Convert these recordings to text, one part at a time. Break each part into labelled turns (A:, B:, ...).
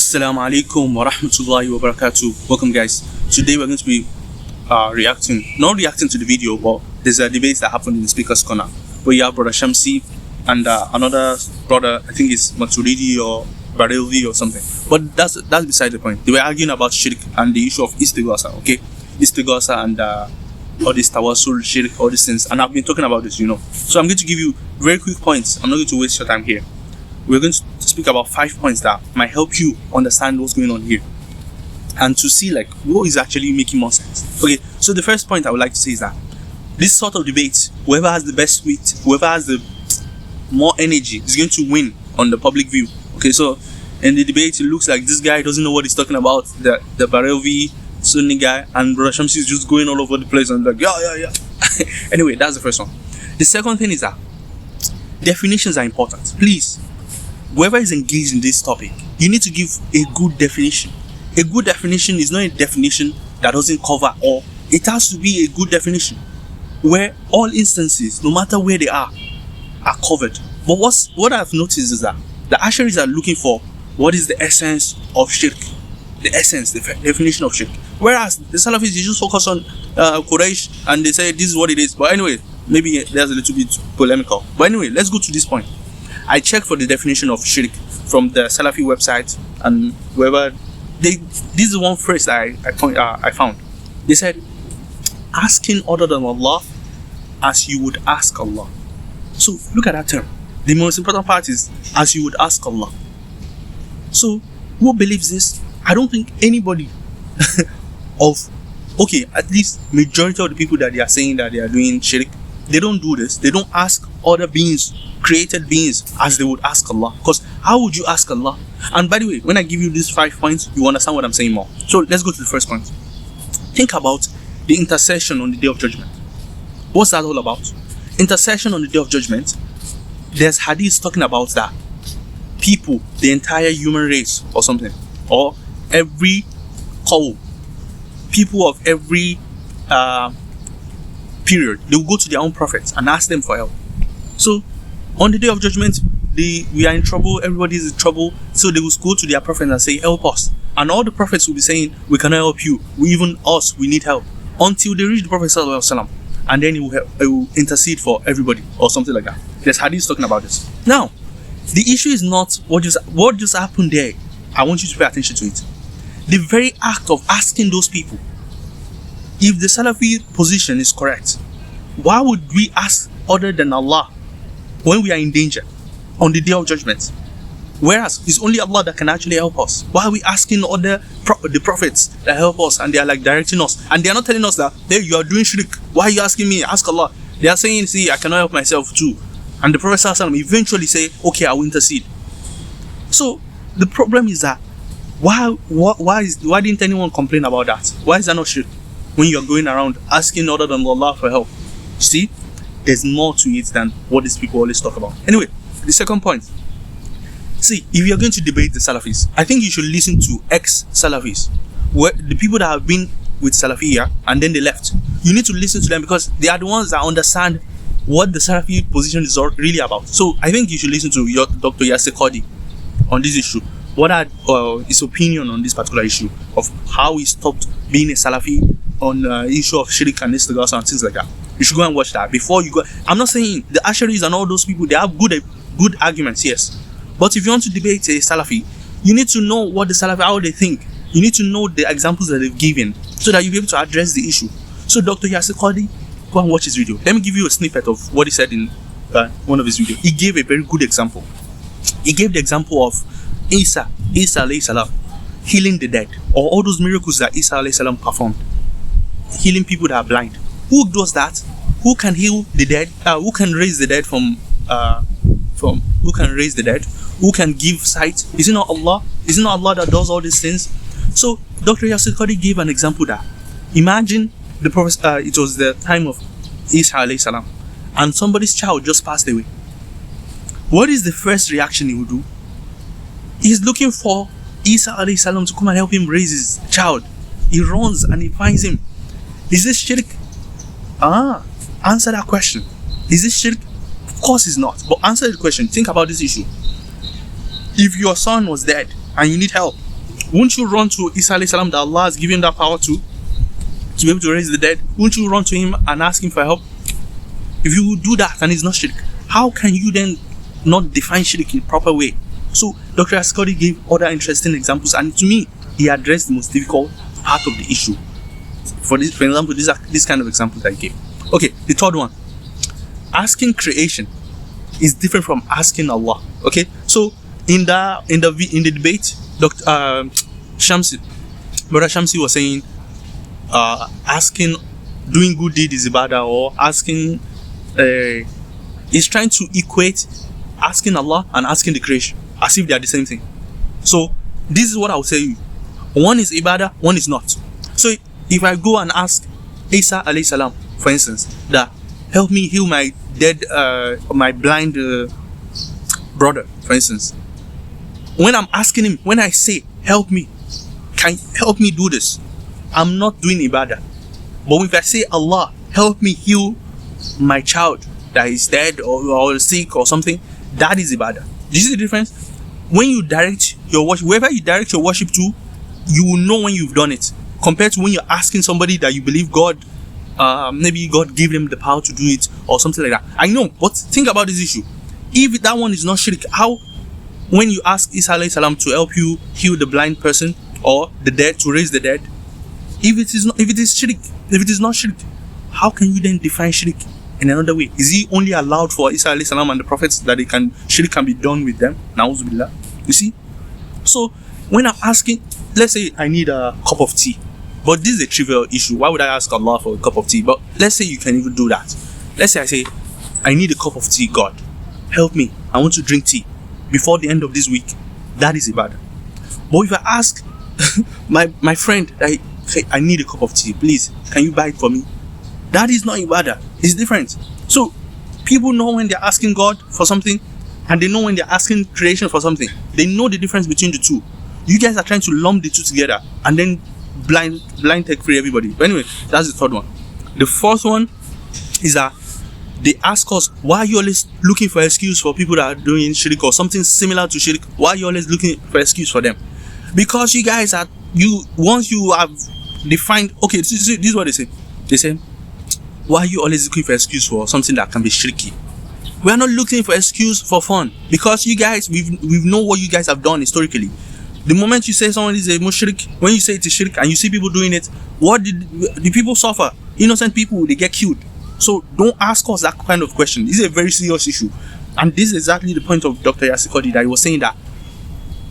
A: Assalamu alaikum wa rahmatullahi wa barakatuh. Welcome, guys. Today we're going to be not reacting to the video, but there's a debate that happened in the speaker's corner where you have Brother Shamsi and another brother, I think it's Maturidi or Barelvi or something. But that's beside the point. They were arguing about Shirk and the issue of Istighatha, okay? Istighatha and all this tawassul, Shirk, all these things. And I've been talking about this, So I'm going to give you very quick points. I'm not going to waste your time here. We're going to speak about 5 points that might help you understand what's going on here and to see what is actually making more sense. Okay, so the first point I would like to say is that this sort of debate, whoever has the best wit, whoever has the more energy is going to win on the public view. Okay, so in the debate it looks like this guy doesn't know what he's talking about, the Barelvi Sunni guy, and Brother Shamsi is just going all over the place and yeah. Anyway, that's the first one. The second thing is that definitions are important. Please, whoever is engaged in this topic, you need to give a good definition. A good definition is not a definition that doesn't cover all. It has to be a good definition where all instances, no matter where they are covered. But what I've noticed is that the Asharis are looking for what is the essence of Shirk, the essence, the definition of Shirk. Whereas the Salafis, you just focus on Quraysh and they say this is what it is. But anyway, maybe there's a little bit polemical. But anyway, let's go to this point. I checked for the definition of Shirk from the Salafi website and wherever. This is one phrase that I found. They said, asking other than Allah as you would ask Allah. So look at that term. The most important part is as you would ask Allah. So who believes this? I don't think anybody at least majority of the people that they are saying that they are doing Shirk, they don't do this. They don't ask other beings, created beings, as they would ask Allah. Because how would you ask Allah? And by the way, when I give you these 5 points, you understand what I'm saying more. So let's go to the first point. Think about the intercession on the Day of Judgment. What's that all about? Intercession on the Day of Judgment, there's hadith talking about that people, the entire human race or something, or every people of every period, they will go to their own prophets and ask them for help. So on the Day of Judgment, we are in trouble, everybody is in trouble, so they will go to their prophets and say, help us. And all the prophets will be saying, we cannot help you, we need help, until they reach the Prophet ﷺ, and then he will intercede for everybody or something like that. There's hadith talking about this. Now, the issue is not what just happened there. I want you to pay attention to it. The very act of asking those people, if the Salafi position is correct, why would we ask other than Allah when we are in danger on the Day of Judgment? Whereas it's only Allah that can actually help us. Why are we asking the prophets that help us and they are directing us? And they are not telling us that, hey, you are doing shirk. Why are you asking me? Ask Allah. They are saying, see, I cannot help myself too. And the Prophet ﷺ eventually say, okay, I will intercede. So the problem is that why didn't anyone complain about that? Why is that not shirk? When you are going around asking other than Allah for help. See, there's more to it than what these people always talk about. Anyway, the second point. See, if you're going to debate the Salafis, I think you should listen to ex-salafis, where the people that have been with Salafiyya and then they left. You need to listen to them because they are the ones that understand what the Salafi position is really about. So I think you should listen to your Dr. Yasir Qadi on this issue. What are his opinion on this particular issue of how he stopped being a Salafi on the issue of Shirk and Istighatha and things like that. You should go and watch that before you go. I'm not saying the Asharis and all those people, they have good arguments, yes. But if you want to debate a Salafi, you need to know what the Salafi, how they think. You need to know the examples that they've given so that you'll be able to address the issue. So Dr. Yasir Qadi, go and watch his video. Let me give you a snippet of what he said in one of his videos. He gave a very good example. He gave the example of Isa alayhi salam, healing the dead, or all those miracles that Isa alayhi salam performed, healing people that are blind. Who does that? Who can heal the dead? Who can raise the dead who can raise the dead? Who can give sight? Is it not Allah? Is it not Allah that does all these things? So Dr. Yasir Qadi gave an example that, imagine the Prophet, it was the time of Isa alayhi salam, and somebody's child just passed away. What is the first reaction he would do? He's looking for Isa alayhi salam to come and help him raise his child. He runs and he finds him. Is this shirk? Answer that question. Is this shirk? Of course it's not. But answer the question. Think about this issue. If your son was dead and you need help, Won't you run to Isa alayhi salam that Allah has given that power to be able to raise the dead? Won't you run to him and ask him for help? If you would do that and it's not shirk, how can you then not define shirk in a proper way? So Dr. Ascodi gave other interesting examples, and to me, he addressed the most difficult part of the issue. For example, this kind of example that he gave. Okay, the third one. Asking creation is different from asking Allah. Okay, so in the debate, Dr. Shamsi, Brother Shamsi was saying, asking, doing good deed is ibadah, or asking, is trying to equate asking Allah and asking the creation as if they are the same thing. So this is what I will say you. One is ibadah, one is not. So if I go and ask Isa alayhi salam, for instance, that help me heal my dead, my blind brother, for instance. When I'm asking him, when I say help me, can you help me do this, I'm not doing ibadah. But if I say Allah, help me heal my child that is dead or sick or something, that is ibadah. Do you see the difference? When you direct your worship, wherever you direct your worship to, you will know when you've done it, compared to when you're asking somebody that you believe God, maybe God gave them the power to do it or something like that. I know, but think about this issue. If that one is not shirk, how, when you ask Isa alayhi salam to help you heal the blind person or the dead, to raise the dead, if it is not shirk, how can you then define shirk in another way? Is he only allowed for Isa alayhi salam and the prophets that shirk can be done with them? Na'uzubillah. You see? So when I'm asking, let's say I need a cup of tea, but this is a trivial issue. Why would I ask Allah for a cup of tea? But let's say you can even do that. Let's say I say, I need a cup of tea, God, help me, I want to drink tea before the end of this week. That is ibadah. But if I ask my friend, hey, I need a cup of tea, please, can you buy it for me? That is not ibadah. It's different. So people know when they're asking God for something, and they know when they're asking creation for something. They know the difference between the two. You guys are trying to lump the two together and then blind take free everybody. But anyway, that's the third one. The fourth one is that they ask us, why are you always looking for excuse for people that are doing shirk or something similar to shirk? Why are you always looking for excuse for them? Because you guys are, once you have defined, okay, this is what they say. They say, why are you always looking for excuse for something that can be shirky? We are not looking for excuse for fun, because you guys, we've know what you guys have done historically. The moment you say someone is a mushrik, when you say it's a shirk and you see people doing it, what did the people suffer? Innocent people, they get killed. So don't ask us that kind of question. This is a very serious issue, and this is exactly the point of Dr. Yasikodi, that he was saying that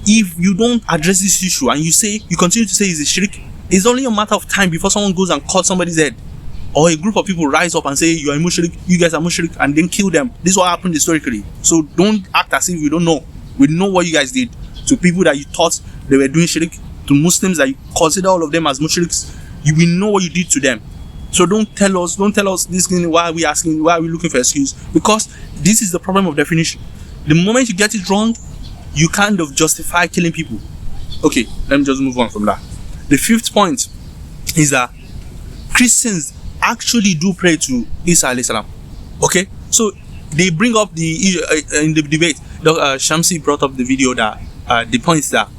A: if you don't address this issue and you continue to say it's a shirk, it's only a matter of time before someone goes and cuts somebody's head, or a group of people rise up and say you are a mushrik, you guys are mushrik, and then kill them. This is what happened historically. So don't act as if we don't know. We know what you guys did to people that you thought they were doing shirk, to Muslims that you consider all of them as mushriks. We know what you did to them. So don't tell us this thing. Why are we looking for excuse? Because this is the problem of definition. The moment you get it wrong, you kind of justify killing people. Okay, let me just move on from that. The fifth point is that Christians actually do pray to Isa alayhi salam. Okay, so they bring up in the debate. Shamsi brought up the video that the point is that,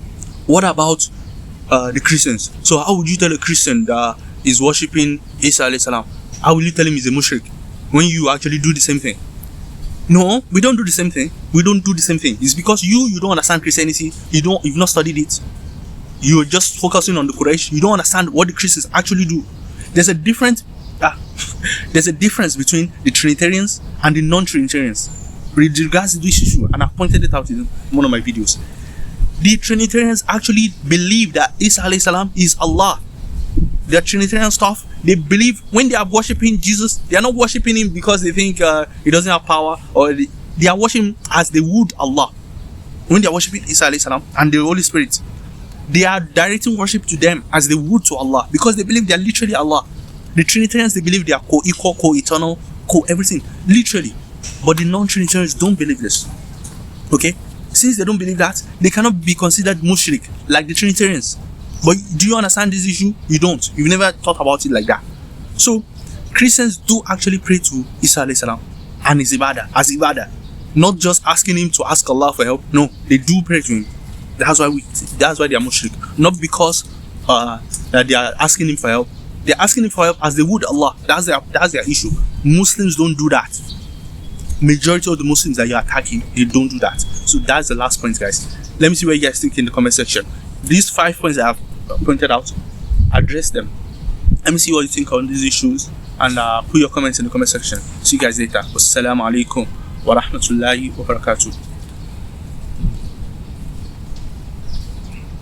A: what about the Christians? So how would you tell a Christian that is worshipping Isa alayhi salam, how will you tell him he's a mushrik when you actually do the same thing? No, we don't do the same thing. We don't do the same thing. It's because you don't understand Christianity. You've not studied it. You're just focusing on the Quraysh. You don't understand what the Christians actually do. There's a difference between the Trinitarians and the non-Trinitarians with regards to this issue, and I've pointed it out in one of my videos. The Trinitarians actually believe that Isa alayhi salam is Allah. The Trinitarian stuff, they believe when they are worshipping Jesus, they are not worshipping him because they think he doesn't have power, or they are worshipping as they would Allah. When they are worshipping Isa alayhi salam and the Holy Spirit, they are directing worship to them as they would to Allah, because they believe they are literally Allah. The Trinitarians, they believe they are co-equal, co-eternal, co-everything, literally. But the non-Trinitarians don't believe this. Okay? Since they don't believe that, they cannot be considered mushrik like the Trinitarians. But do you understand this issue? You don't. You've never thought about it like that. So Christians do actually pray to Isa alayhi salam and his ibadah, as ibadah. Not just asking him to ask Allah for help. No, they do pray to him. That's why they are mushrik. Not because that they are asking him for help. They're asking him for help as they would Allah. That's their issue. Muslims don't do that. Majority of the Muslims that you're attacking, they don't do that. So that's the last point, guys. Let me see what you guys think in the comment section. These 5 points I have pointed out, address them. Let me see what you think on these issues, and put your comments in the comment section. See you guys later. Wassalamu alaikum wa rahmatullahi wa barakatuh.